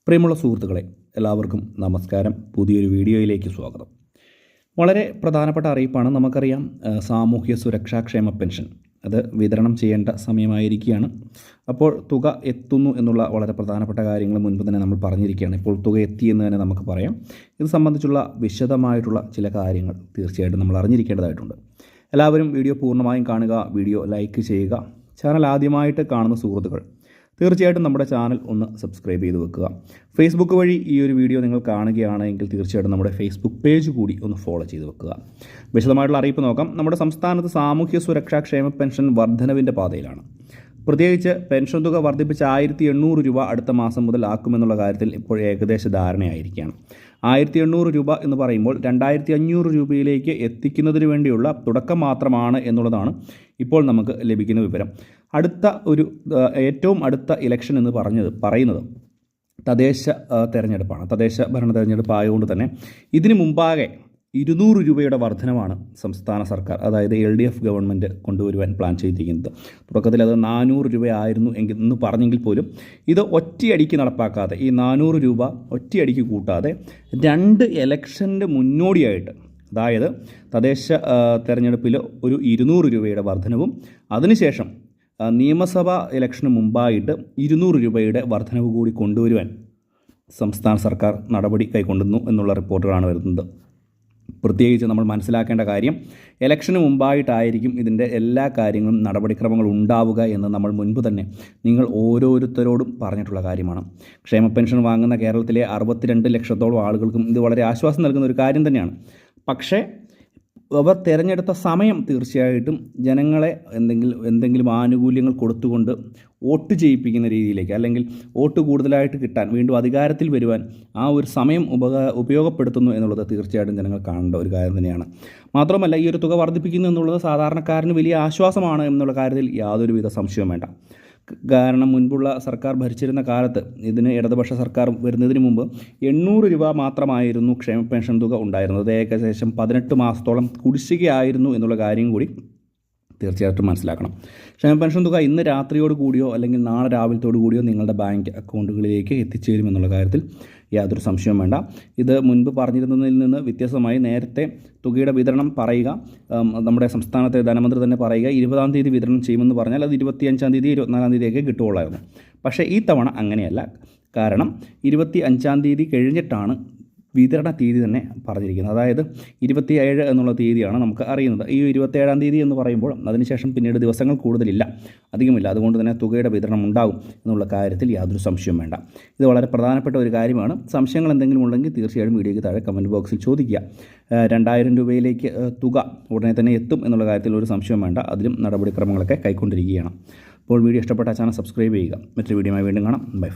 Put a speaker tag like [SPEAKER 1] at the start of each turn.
[SPEAKER 1] പ്രിയമുള്ള സുഹൃത്തുക്കളെ, എല്ലാവർക്കും നമസ്കാരം. പുതിയൊരു വീഡിയോയിലേക്ക് സ്വാഗതം. വളരെ പ്രധാനപ്പെട്ട അറിയിപ്പാണ്. നമുക്കറിയാം, സാമൂഹ്യ സുരക്ഷാ ക്ഷേമ പെൻഷൻ അത് വിതരണം ചെയ്യേണ്ട സമയമായിരിക്കുകയാണ്. അപ്പോൾ തുക എത്തുന്നു എന്നുള്ള വളരെ പ്രധാനപ്പെട്ട കാര്യങ്ങൾ മുൻപ് തന്നെ നമ്മൾ പറഞ്ഞിരിക്കുകയാണ്. ഇപ്പോൾ തുക എത്തിയെന്ന് തന്നെ നമുക്ക് പറയാം. ഇത് സംബന്ധിച്ചുള്ള വിശദമായിട്ടുള്ള ചില കാര്യങ്ങൾ തീർച്ചയായിട്ടും നമ്മൾ അറിഞ്ഞിരിക്കേണ്ടതായിട്ടുണ്ട്. എല്ലാവരും വീഡിയോ പൂർണ്ണമായും കാണുക, വീഡിയോ ലൈക്ക് ചെയ്യുക. ചാനൽ ആദ്യമായിട്ട് കാണുന്ന സുഹൃത്തുക്കൾ തീർച്ചയായിട്ടും നമ്മുടെ ചാനൽ ഒന്ന് സബ്സ്ക്രൈബ് ചെയ്ത് വെക്കുക. ഫേസ്ബുക്ക് വഴി ഈ ഒരു വീഡിയോ നിങ്ങൾ കാണുകയാണെങ്കിൽ തീർച്ചയായിട്ടും നമ്മുടെ ഫേസ്ബുക്ക് പേജ് കൂടി ഒന്ന് ഫോളോ ചെയ്ത് വെക്കുക. വിശദമായിട്ടുള്ള അറിയിപ്പ് നോക്കാം. നമ്മുടെ സംസ്ഥാനത്ത് സാമൂഹ്യ സുരക്ഷാ ക്ഷേമ പെൻഷൻ വർധനവിൻ്റെ പാതയിലാണ്. പ്രത്യേകിച്ച് പെൻഷൻ തുക വർദ്ധിപ്പിച്ച് 1800 രൂപ അടുത്ത മാസം മുതൽ ആക്കുമെന്നുള്ള കാര്യത്തിൽ ഇപ്പോൾ ഏകദേശ ധാരണയായിരിക്കുകയാണ്. 1800 രൂപ എന്ന് പറയുമ്പോൾ 2500 രൂപയിലേക്ക് എത്തിക്കുന്നതിന് വേണ്ടിയുള്ള തുടക്കം മാത്രമാണ് എന്നുള്ളതാണ് ഇപ്പോൾ നമുക്ക് ലഭിക്കുന്ന വിവരം. ഏറ്റവും അടുത്ത ഇലക്ഷൻ എന്ന് പറയുന്നത് തദ്ദേശ തെരഞ്ഞെടുപ്പാണ്. തദ്ദേശ ഭരണ തെരഞ്ഞെടുപ്പ് ആയതുകൊണ്ട് തന്നെ ഇതിന് മുമ്പാകെ 200 രൂപയുടെ വർധനമാണ് സംസ്ഥാന സർക്കാർ, അതായത് LDF ഗവൺമെൻറ് കൊണ്ടുവരുവാൻ പ്ലാൻ ചെയ്തിരിക്കുന്നത്. തുടക്കത്തിൽ അത് 400 രൂപയായിരുന്നു എന്ന് പറഞ്ഞെങ്കിൽ പോലും ഇത് ഒറ്റയടിക്ക് നടപ്പാക്കാതെ, ഈ 400 രൂപ ഒറ്റയടിക്ക് കൂട്ടാതെ 2 ഇലക്ഷൻ്റെ മുന്നോടിയായിട്ട്, അതായത് തദ്ദേശ തെരഞ്ഞെടുപ്പിൽ ഒരു 200 രൂപയുടെ വർധനവും അതിനുശേഷം നിയമസഭാ ഇലക്ഷന് മുമ്പായിട്ട് 200 രൂപയുടെ വർധനവ് കൂടി കൊണ്ടുവരുവാൻ സംസ്ഥാന സർക്കാർ നടപടി കൈക്കൊണ്ടുന്നു എന്നുള്ള റിപ്പോർട്ടുകളാണ് വരുന്നത്. പ്രത്യേകിച്ച് നമ്മൾ മനസ്സിലാക്കേണ്ട കാര്യം, ഇലക്ഷന് മുമ്പായിട്ടായിരിക്കും ഇതിൻ്റെ എല്ലാ കാര്യങ്ങളും നടപടിക്രമങ്ങൾ ഉണ്ടാവുക എന്ന് നമ്മൾ മുൻപ് തന്നെ നിങ്ങൾ ഓരോരുത്തരോടും പറഞ്ഞിട്ടുള്ള കാര്യമാണ്. ക്ഷേമ പെൻഷൻ വാങ്ങുന്ന കേരളത്തിലെ 62 ലക്ഷത്തോളം ആളുകൾക്കും ഇത് വളരെ ആശ്വാസം നൽകുന്ന ഒരു കാര്യം തന്നെയാണ്. പക്ഷേ അവർ തിരഞ്ഞെടുത്ത സമയം തീർച്ചയായിട്ടും ജനങ്ങളെ എന്തെങ്കിലും ആനുകൂല്യങ്ങൾ കൊടുത്തുകൊണ്ട് വോട്ട് ചെയ്യിപ്പിക്കുന്ന രീതിയിലേക്ക്, അല്ലെങ്കിൽ വോട്ട് കൂടുതലായിട്ട് കിട്ടാൻ, വീണ്ടും അധികാരത്തിൽ വരുവാൻ ആ ഒരു സമയം ഉപയോഗപ്പെടുത്തുന്നു എന്നുള്ളത് തീർച്ചയായിട്ടും ജനങ്ങൾ കാണേണ്ട ഒരു കാര്യം തന്നെയാണ്. മാത്രമല്ല, ഈ ഒരു തുക വർദ്ധിപ്പിക്കുന്നു എന്നുള്ളത് സാധാരണക്കാരന് വലിയ ആശ്വാസമാണ് എന്നുള്ള കാര്യത്തിൽ യാതൊരുവിധ സംശയവും വേണ്ട. കാരണം മുൻപുള്ള സർക്കാർ ഭരിച്ചിരുന്ന കാലത്ത്, ഇതിന് ഇടതുപക്ഷ സർക്കാർ വരുന്നതിന് മുമ്പ് 800 രൂപ മാത്രമായിരുന്നു ക്ഷേമ പെൻഷൻ തുക ഉണ്ടായിരുന്നത്. ഏകദേശം 18 മാസത്തോളം കുടിശ്ശികയായിരുന്നു എന്നുള്ള കാര്യം കൂടി തീർച്ചയായിട്ടും മനസ്സിലാക്കണം. ക്ഷേമ പെൻഷൻ തുക ഇന്ന് രാത്രിയോട് കൂടിയോ അല്ലെങ്കിൽ നാളെ രാവിലത്തോടു കൂടിയോ നിങ്ങളുടെ ബാങ്ക് അക്കൗണ്ടുകളിലേക്ക് എത്തിച്ചേരുമെന്നുള്ള കാര്യത്തിൽ യാതൊരു സംശയവും വേണ്ട. ഇത് മുൻപ് പറഞ്ഞിരുന്നതിൽ നിന്ന് വ്യത്യസ്തമായി നേരത്തെ തുകയുടെ വിതരണം പറയുക, നമ്മുടെ സംസ്ഥാനത്തെ ധനമന്ത്രി തന്നെ പറയുക 20-ാം തീയതി വിതരണം ചെയ്യുമെന്ന് പറഞ്ഞാൽ അത് 25-ാം തീയതി 24-ാം തീയതിയൊക്കെ കിട്ടുകയുള്ളായിരുന്നു. പക്ഷേ ഈ തവണ അങ്ങനെയല്ല. കാരണം 25-ാം തീയതി കഴിഞ്ഞിട്ടാണ് വിതരണ തീയതി തന്നെ പറഞ്ഞിരിക്കുന്നത്. അതായത് 27 എന്നുള്ള തീയതിയാണ് നമുക്ക് അറിയുന്നത്. ഈ 27-ാം തീയതി എന്ന് പറയുമ്പോൾ അതിനുശേഷം പിന്നീട് ദിവസങ്ങൾ കൂടുതലില്ല, അധികമില്ല. അതുകൊണ്ട് തന്നെ തുകയുടെ വിതരണം ഉണ്ടാകും എന്നുള്ള കാര്യത്തിൽ യാതൊരു സംശയവും വേണ്ട. ഇത് വളരെ പ്രധാനപ്പെട്ട ഒരു കാര്യമാണ്. സംശയങ്ങൾ എന്തെങ്കിലും ഉണ്ടെങ്കിൽ തീർച്ചയായും വീഡിയോയ്ക്ക് താഴെ കമൻറ്റ് ബോക്സിൽ ചോദിക്കുക. 2000 രൂപയിലേക്ക് തുക ഉടനെ തന്നെ എത്തും എന്നുള്ള കാര്യത്തിൽ ഒരു സംശയവും വേണ്ട. അതിലും നടപടിക്രമങ്ങളൊക്കെ കൈക്കൊണ്ടിരിക്കുകയാണ്. അപ്പോൾ വീഡിയോ ഇഷ്ടപ്പെട്ട ചാനൽ സബ്സ്ക്രൈബ് ചെയ്യുക. മറ്റൊരു വീഡിയോയുമായി വീണ്ടും കാണാം. Bye friends.